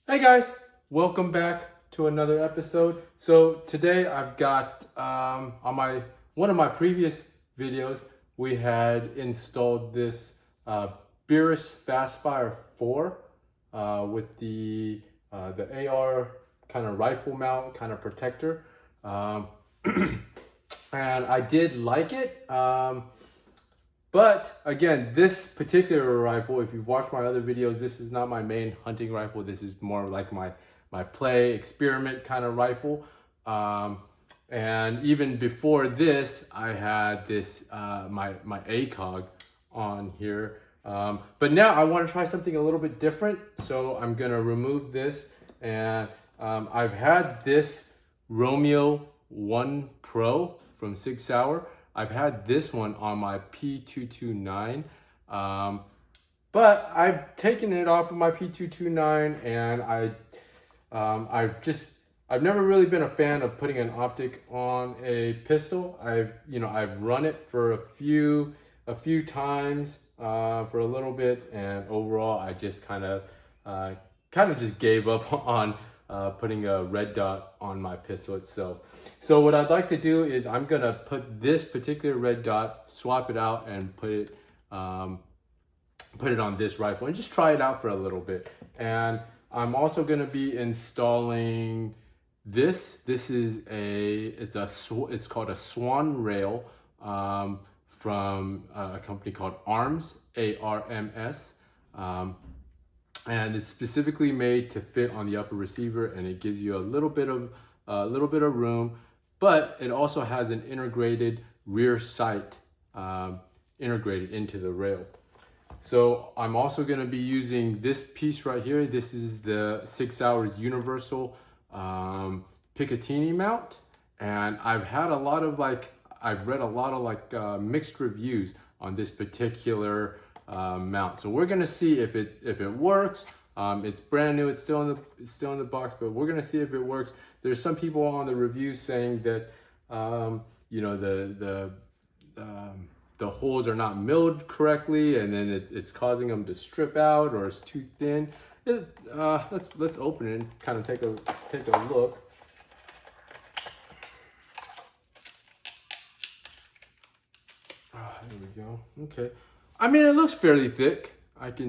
Hey guys, welcome back to another episode. So today I've got on my one of my previous videos we had installed this Beerus Fastfire 4 with the AR kind of rifle mount kind of protector, and I did like it. But again, this particular rifle, if you've watched my other videos, this is not my main hunting rifle. This is more like my play experiment kind of rifle. And even before this, I had this my ACOG on here. But now I want to try something a little bit different. So I'm gonna remove this, and I've had this Romeo 1 Pro from Sig Sauer. I've had this one on my P229, but I've taken it off of my P229, and I've never really been a fan of putting an optic on a pistol. I've run it for a few times for a little bit, and overall I just kind of just gave up on putting a red dot on my pistol itself. So what I'd like to do is I'm gonna put this particular red dot, swap it out, and put it on this rifle and just try it out for a little bit. And I'm also gonna be installing this. This is it's called a Swan Rail from a company called ARMS, ARMS. And it's specifically made to fit on the upper receiver, and it gives you a little bit of room, but it also has an integrated rear sight integrated into the rail. So I'm also going to be using this piece right here. This is the Sig Sauer's universal Picatinny mount, and I've read a lot of mixed reviews on this particular mount. So we're gonna see if it works. It's brand new. It's still in the box, but we're gonna see if it works. There's some people on the reviews saying that the holes are not milled correctly, and then it's causing them to strip out, or it's too thin. Let's open it and kind of take a look. There we go. Okay. I mean, it looks fairly thick. It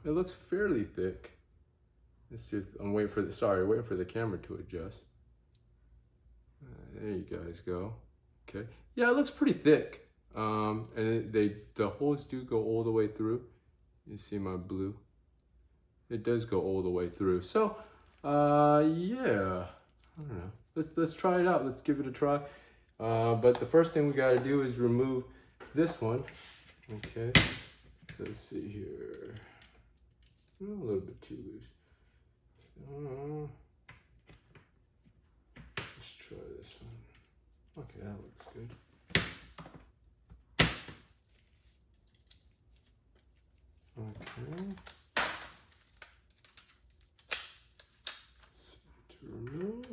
looks fairly thick. Let's see if I'm waiting for the camera to adjust. There you guys go. Okay. Yeah, it looks pretty thick. And the holes do go all the way through. You see my blue? It does go all the way through. So, yeah. I don't know. Let's try it out. Let's give it a try. But the first thing we gotta do is remove this one. Okay, let's see here. A little bit too loose. Let's try this one. Okay, that looks good. Okay. So to remove.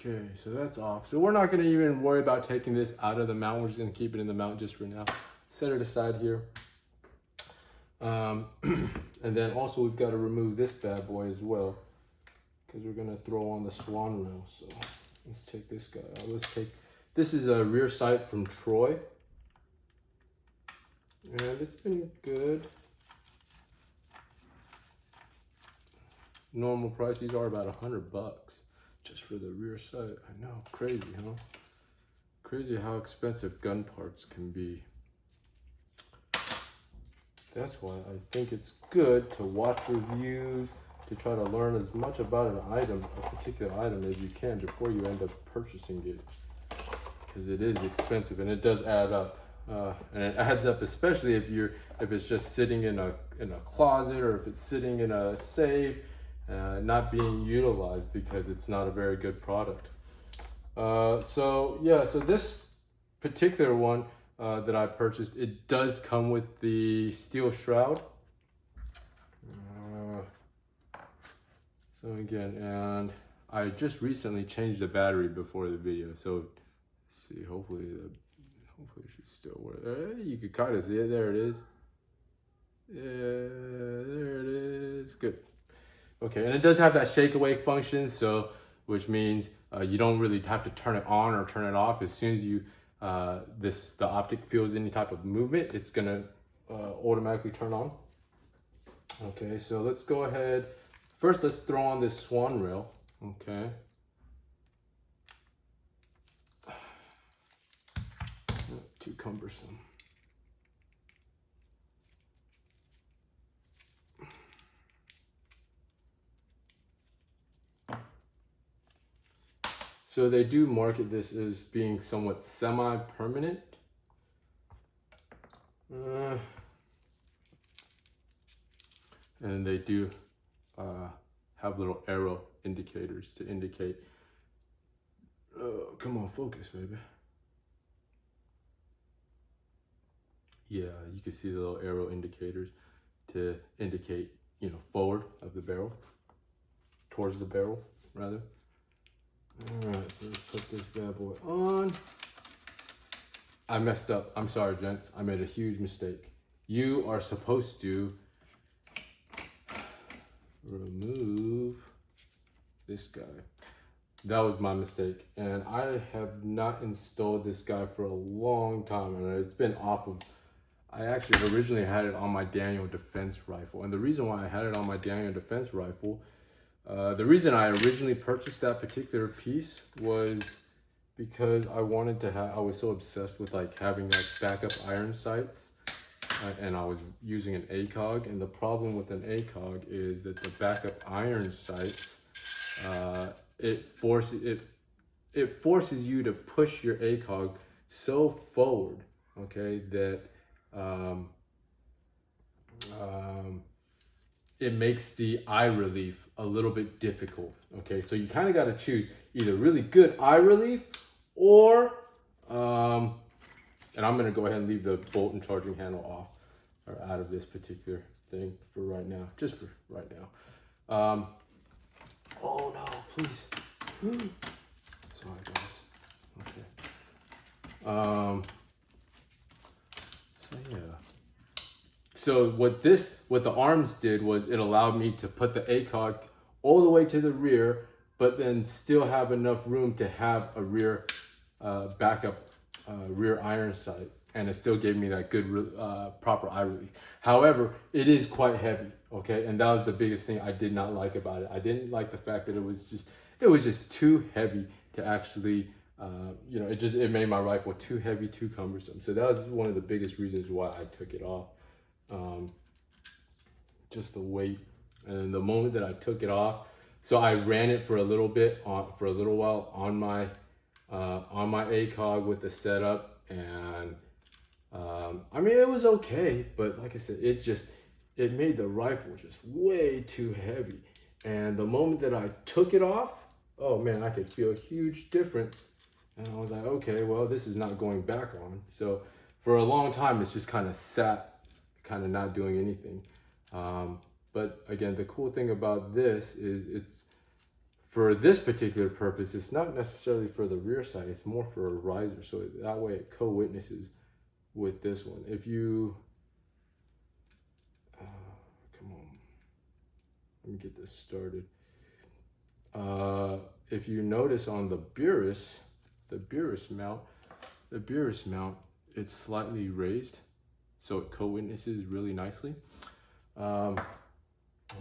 Okay, so that's off. So we're not going to even worry about taking this out of the mount. We're just going to keep it in the mount just for now. Set it aside here. And then also we've got to remove this bad boy as well, because we're going to throw on the Swan Rail. So let's take this guy out. This is a rear sight from Troy. And it's been good. Normal price, these are about $100 just for the rear sight. I know, crazy, huh? Crazy how expensive gun parts can be. That's why I think it's good to watch reviews, to try to learn as much about a particular item as you can before you end up purchasing it. Because it is expensive, and it does add up. And it adds up, especially if it's just sitting in a closet, or if it's sitting in a safe, not being utilized because it's not a very good product. So this particular one, that I purchased. It does come with the steel shroud. So again, and I just recently changed the battery before the video. So let's see, hopefully it should still work. You can kind of see it. There it is. Yeah, there it is. Good. Okay, and it does have that shake awake function, so which means you don't really have to turn it on or turn it off. As soon as you the optic feels any type of movement, it's gonna automatically turn on. Okay, so let's go ahead. First, let's throw on this swan rail. Okay. Not too cumbersome. So they do market this as being somewhat semi-permanent. And they do have little arrow indicators to indicate. Come on, focus, baby. Yeah, you can see the little arrow indicators to indicate, you know, forward of the barrel, towards the barrel, rather. All right, so let's put this bad boy on. I messed up. I'm sorry, gents. I made a huge mistake. You are supposed to remove this guy. That was my mistake. And I have not installed this guy for a long time. And it's been off of, I actually originally had it on my Daniel defense rifle. And the reason why I had it on my Daniel defense rifle, the reason I originally purchased that particular piece was because I wanted to have, I was so obsessed with like having like backup iron sights, and I was using an ACOG, and the problem with an ACOG is that the backup iron sights, it forces you to push your ACOG so forward, okay, that it makes the eye relief a little bit difficult. Okay, so you kind of got to choose either really good eye relief or, and I'm going to go ahead and leave the bolt and charging handle off or out of this particular thing for right now, just for right now. Oh no, please. Sorry guys. Okay. So yeah. So what the arms did was it allowed me to put the ACOG all the way to the rear, but then still have enough room to have a rear backup rear iron sight, and it still gave me that good proper eye relief. However, it is quite heavy, okay, and that was the biggest thing I did not like about it. I didn't like the fact that it was just too heavy to actually, you know, it made my rifle too heavy, too cumbersome. So that was one of the biggest reasons why I took it off. Just the weight, and the moment that I took it off, so I ran it for a little bit for a little while on my ACOG with the setup, and I mean, it was okay, but like I said, it made the rifle just way too heavy. And the moment that I took it off, oh man, I could feel a huge difference. And I was like, okay, well, this is not going back on. So for a long time, it's just kind of sat, kind of not doing anything. But again, the cool thing about this is it's, for this particular purpose, it's not necessarily for the rear sight, it's more for a riser. So that way it co-witnesses with this one. If you, come on, let me get this started. If you notice on the Burris mount, it's slightly raised, so it co-witnesses really nicely.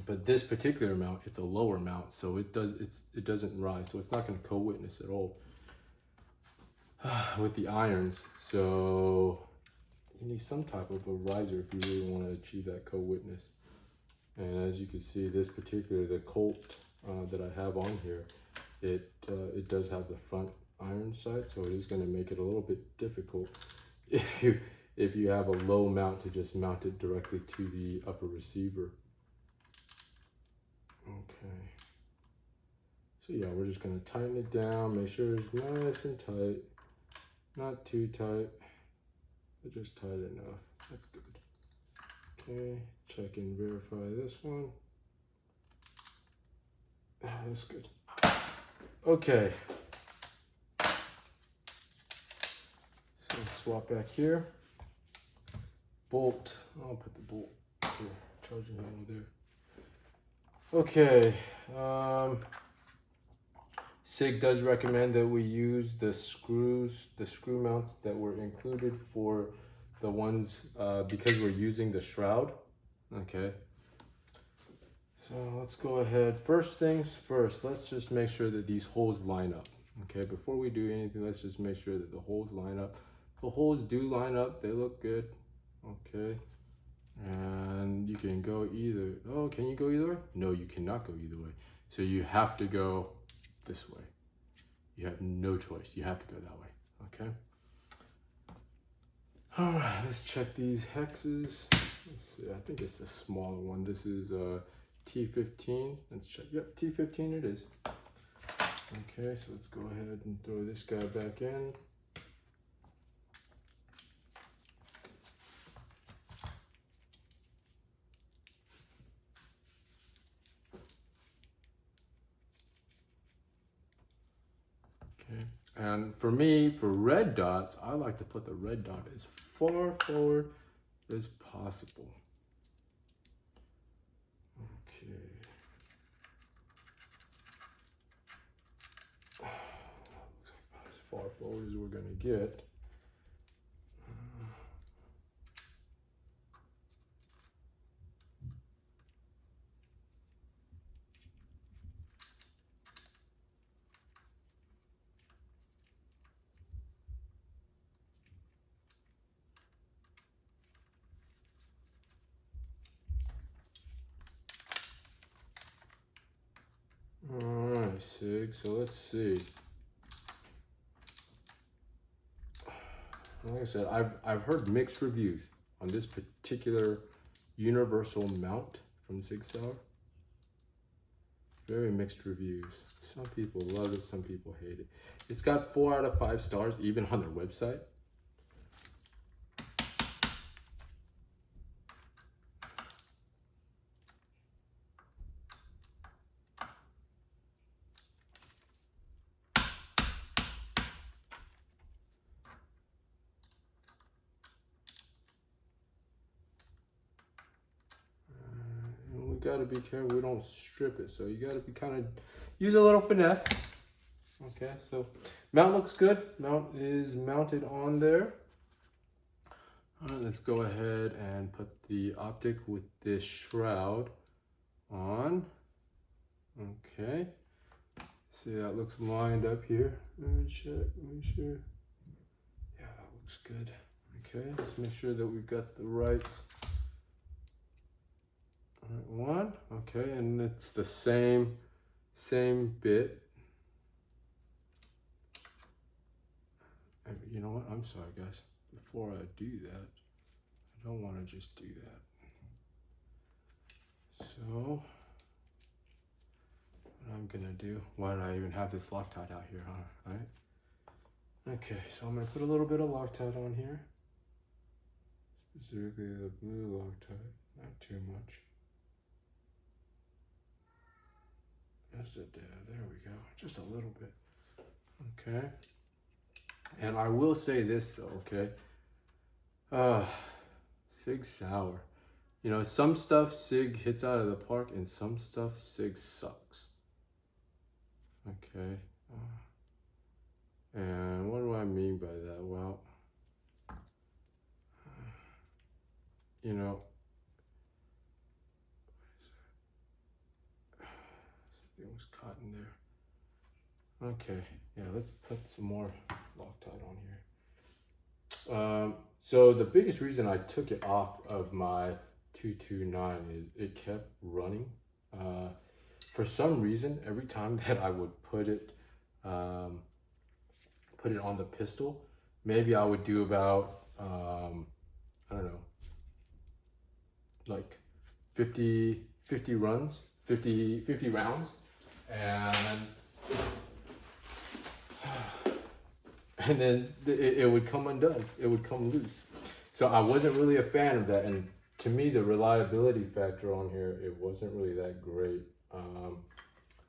But this particular mount, it's a lower mount, so it doesn't rise, so it's not going to co-witness at all with the irons. So you need some type of a riser if you really want to achieve that co-witness. And as you can see, this particular, the Colt that I have on here, it does have the front iron sight, so it is going to make it a little bit difficult if you have a low mount to just mount it directly to the upper receiver. Okay. So yeah, we're just going to tighten it down, make sure it's nice and tight, not too tight. I just tied it enough. That's good. Okay, check and verify this one. That's good. Okay. So swap back here. Bolt. I'll put the bolt here. Charging handle there. Okay. Sig does recommend that we use the screw mounts that were included for the ones because we're using the shroud. Okay. So let's go ahead. First things first, let's just make sure that these holes line up. Okay, before we do anything, let's just make sure that the holes line up. The holes do line up, they look good. Okay, and you can go either. Oh, can you go either way? No, you cannot go either way. So you have to go this way. You have no choice. You have to go that way. Okay. All right, let's check these hexes. Let's see, I think it's the smaller one. This is T15. Let's check. Yep, T15 it is. Okay, so let's go ahead and throw this guy back in. Okay, and for me, for red dots, I like to put the red dot as far forward as possible. Okay. Looks like about as far forward as we're gonna get. Alright, Sig, so let's see. Like I said, I've heard mixed reviews on this particular universal mount from Sig Sauer. Very mixed reviews. Some people love it, some people hate it. It's got 4 out of 5 stars, even on their website. Got to be careful we don't strip it, so you got to be kind of use a little finesse. Okay, so mount looks good. Mount is mounted on there. All right, let's go ahead and put the optic with this shroud on. Okay, see, that looks lined up here. Let me check, make sure. Yeah, that looks good. Okay, let's make sure that we've got the right one. Okay, and it's the same bit. And you know what, I'm sorry guys, before I do that, I don't want to just do that. So what I'm gonna do, why did I even have this Loctite out here, huh? Right, okay, so I'm gonna put a little bit of Loctite on here, specifically the blue Loctite, not too much. Just there we go, just a little bit. Okay, and I will say this though, okay, Sig Sauer, you know, some stuff Sig hits out of the park and some stuff Sig sucks. Okay, and what do I mean by that? Well, you know, something was caught in there. Okay, yeah, let's put some more Loctite on here. So the biggest reason I took it off of my 229 is it kept running. For some reason, every time that I would put it on the pistol, maybe I would do about, I don't know, like 50 rounds, and then it would come undone. It would come loose. So I wasn't really a fan of that, and to me, the reliability factor on here, it wasn't really that great.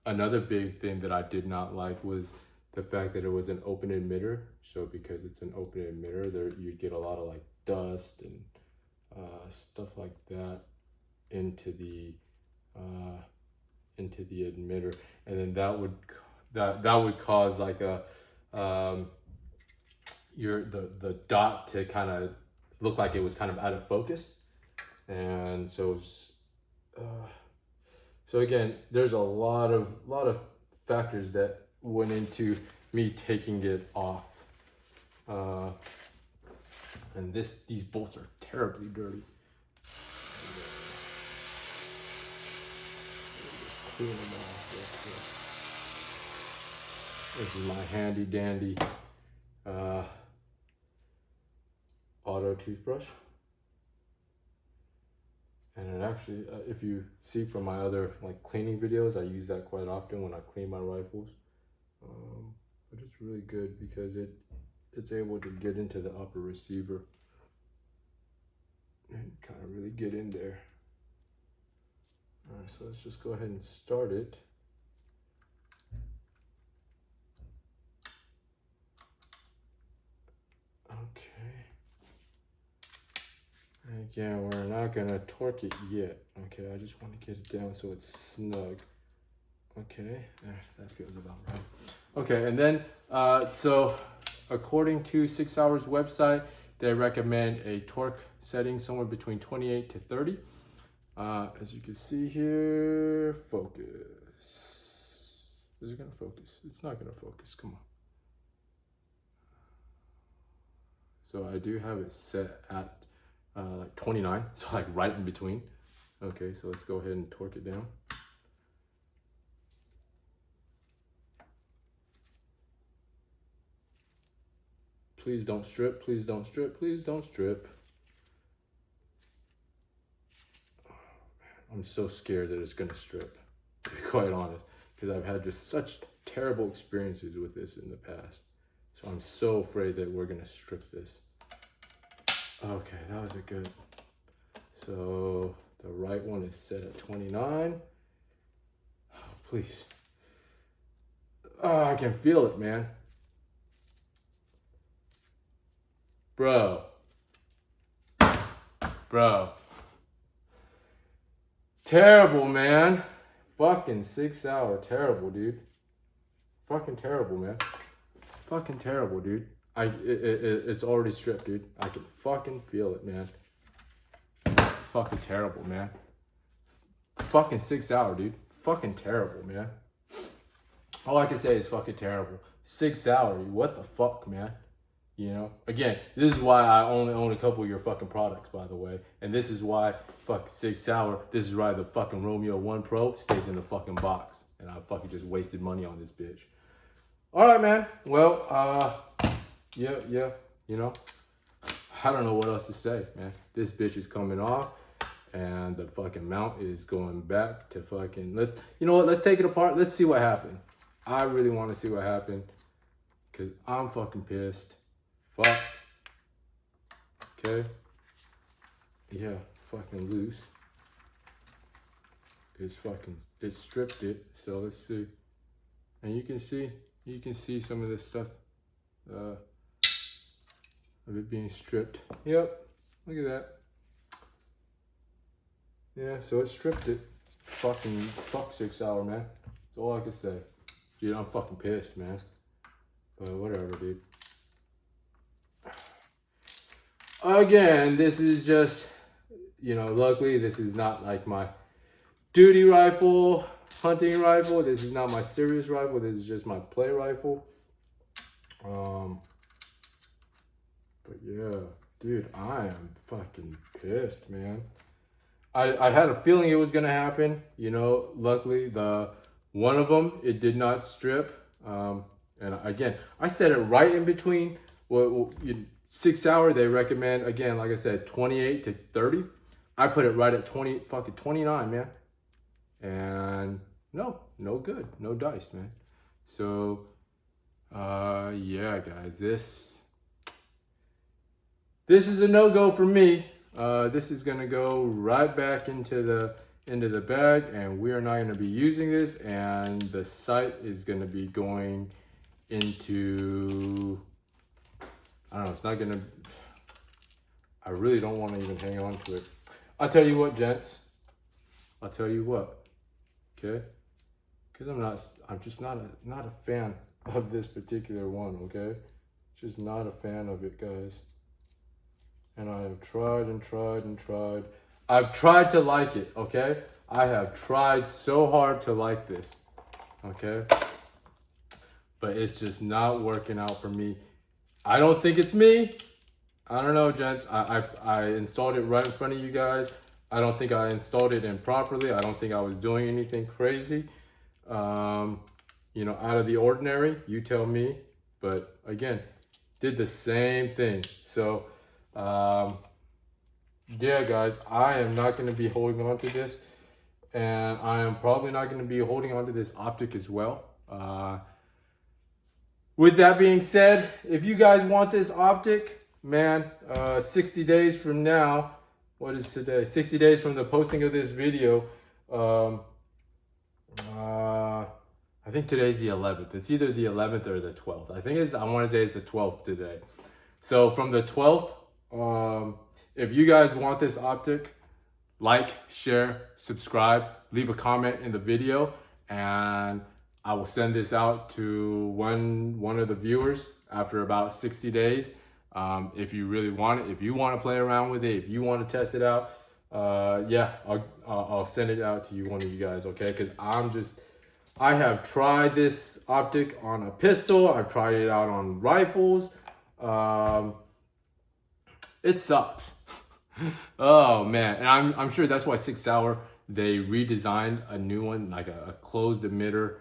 Another big thing that I did not like was the fact that it was an open emitter. So because it's an open emitter, there you get a lot of like dust and stuff like that into the emitter, and then that would cause like a the dot to kind of look like it was kind of out of focus, and so so again, there's a lot of factors that went into me taking it off, and these bolts are terribly dirty. Clean them off. This is my handy dandy auto toothbrush, and it actually, if you see from my other like cleaning videos, I use that quite often when I clean my rifles. But it's really good because it's able to get into the upper receiver and kind of really get in there. All right, so let's just go ahead and start it. Okay. And again, we're not gonna torque it yet. Okay, I just want to get it down so it's snug. Okay, that feels about right. Okay, and then, so according to Sig Sauer's website, they recommend a torque setting somewhere between 28 to 30. As you can see here, focus. Is it gonna focus? It's not gonna focus, come on. So I do have it set at like 29, so like right in between. Okay, so let's go ahead and torque it down. Please don't strip, please don't strip, please don't strip. Oh, man, I'm so scared that it's gonna strip, to be quite honest, because I've had just such terrible experiences with this in the past. So I'm so afraid that we're gonna strip this. Okay, that was a good. So the right one is set at 29. Oh, please. Oh, I can feel it, man. Bro. Terrible, man. Fucking Sig Sauer. Terrible, dude. Fucking terrible, man. Fucking terrible, dude. It's already stripped, dude. I can fucking feel it, man. Fucking terrible, man. Fucking Sig Sauer, dude. Fucking terrible, man. All I can say is fucking terrible. Sig Sauer, what the fuck, man? You know? Again, this is why I only own a couple of your fucking products, by the way. And this is why, fuck Sig Sauer, this is why the fucking Romeo 1 Pro stays in the fucking box. And I fucking just wasted money on this bitch. Alright, man. Well, yeah, you know, I don't know what else to say, man. This bitch is coming off, and the fucking mount is going back to fucking, you know what, let's take it apart. Let's see what happened. I really want to see what happened, because I'm fucking pissed. Fuck. Okay. Yeah, fucking loose. It stripped it, so let's see. And you can see some of this stuff, of it being stripped. Yep, look at that. Yeah, so it stripped it. Fuck Sig Sauer, man. That's all I can say. Dude, I'm fucking pissed, man. But whatever, dude. Again, this is just, you know, luckily this is not like my duty rifle, hunting rifle. This is not my serious rifle. This is just my play rifle. But yeah, dude, I am fucking pissed, man. I had a feeling it was gonna happen. You know, luckily one of them, it did not strip. And again, I set it right in between. Sig Sauer, they recommend, again, like I said, 28 to 30. I put it right at 29, man. And no good, no dice, man. So, yeah, guys, this is a no-go for me. This is gonna go right back into the bag, and we are not gonna be using this, and the sight is gonna be going into, I don't know, it's not gonna, I really don't want to even hang on to it. I'll tell you what, gents. I'll tell you what, okay? Because I'm just not a fan of this particular one, okay? Just not a fan of it, guys. And I have tried and tried and tried. I've tried to like it, okay? I have tried so hard to like this, okay? But it's just not working out for me. I don't think it's me. I don't know, gents. I installed it right in front of you guys. I don't think I installed it in properly. I don't think I was doing anything crazy, you know, out of the ordinary. You tell me. But again, did the same thing. So, yeah, guys, I am not going to be holding on to this. And I am probably not going to be holding on to this optic as well. With that being said, if you guys want this optic, man, 60 days from now, what is today? 60 days from the posting of this video, I think today's the 11th. It's either the 11th or the 12th. I want to say it's the 12th today. So from the 12th, if you guys want this optic, like, share, subscribe, leave a comment in the video, and I will send this out to one of the viewers after about 60 days. If you really want it, if you want to play around with it, if you want to test it out, yeah, I'll send it out to one of you guys, okay? Because I have tried this optic on a pistol. I've tried it out on rifles. It sucks. Oh man, and I'm sure that's why Sig Sauer, they redesigned a new one, like a closed emitter.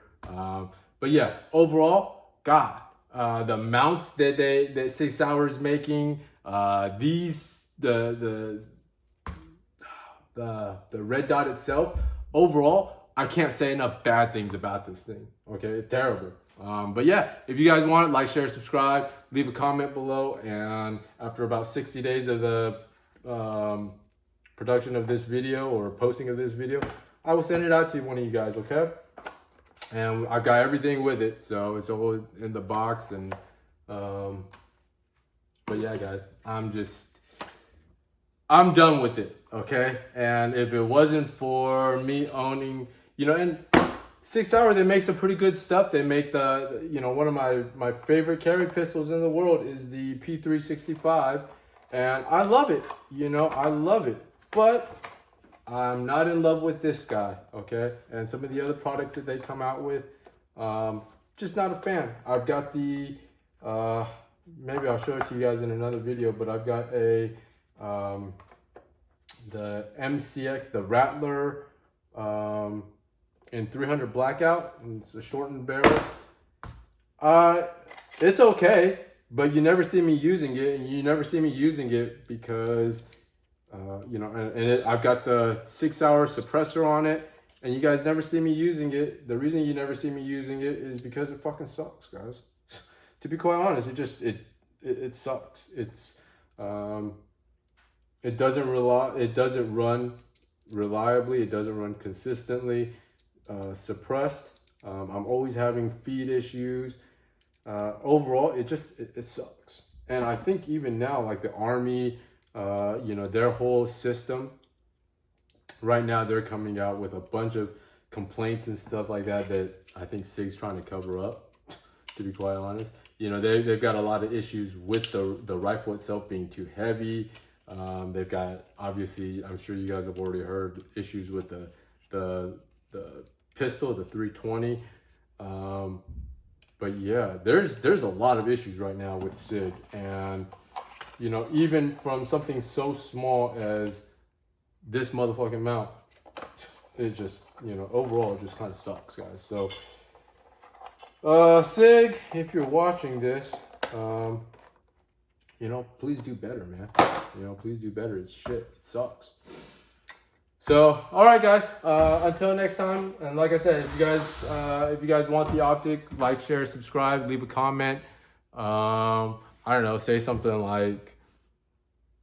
But yeah, overall, God, the mounts that Sig Sauer is making, the red dot itself, overall, I can't say enough bad things about this thing. Okay, it's terrible. But yeah, if you guys want it, like, share, subscribe, leave a comment below, and after about 60 days of the production of this video or posting of this video, I will send it out to one of you guys, okay? And I've got everything with it, so it's all in the box. And but yeah, guys, I'm done with it, okay? And if it wasn't for me owning, you know, and Sig Sauer, they make some pretty good stuff. They make one of my favorite carry pistols in the world is the P365, and I love it, you know, I love it. But I'm not in love with this guy, okay? And some of the other products that they come out with, just not a fan. I've got the, maybe I'll show it to you guys in another video, but I've got the MCX, the Rattler, in 300 Blackout. And it's a shortened barrel. It's okay, but you never see me using it, and you never see me using it because, you know, I've got the 6 hour suppressor on it, and you guys never see me using it. The reason you never see me using it is because it fucking sucks, guys. To be quite honest, it sucks. It's it doesn't run reliably. It doesn't run consistently. Suppressed. I'm always having feed issues. Overall, it sucks. And I think even now, like the Army, you know, their whole system right now, they're coming out with a bunch of complaints and stuff like that I think Sig's trying to cover up, to be quite honest. You know, they've got a lot of issues with the rifle itself being too heavy. They've got, obviously, I'm sure you guys have already heard, issues with the pistol, the 320. But yeah, there's a lot of issues right now with Sig, and you know, even from something so small as this motherfucking mount, it just, you know, overall it just kind of sucks, guys. So Sig, if you're watching this, you know, please do better, man. You know, please do better. It's shit. It sucks. So, all right, guys. Until next time. And like I said, if you guys want the optic, like, share, subscribe, leave a comment. I don't know. Say something like,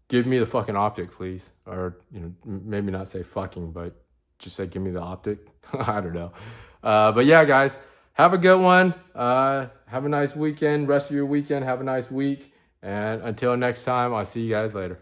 give me the fucking optic, please. Or, you know, maybe not say fucking, but just say, give me the optic. I don't know. But yeah, guys, have a good one. Have a nice weekend. Rest of your weekend. Have a nice week. And until next time, I'll see you guys later.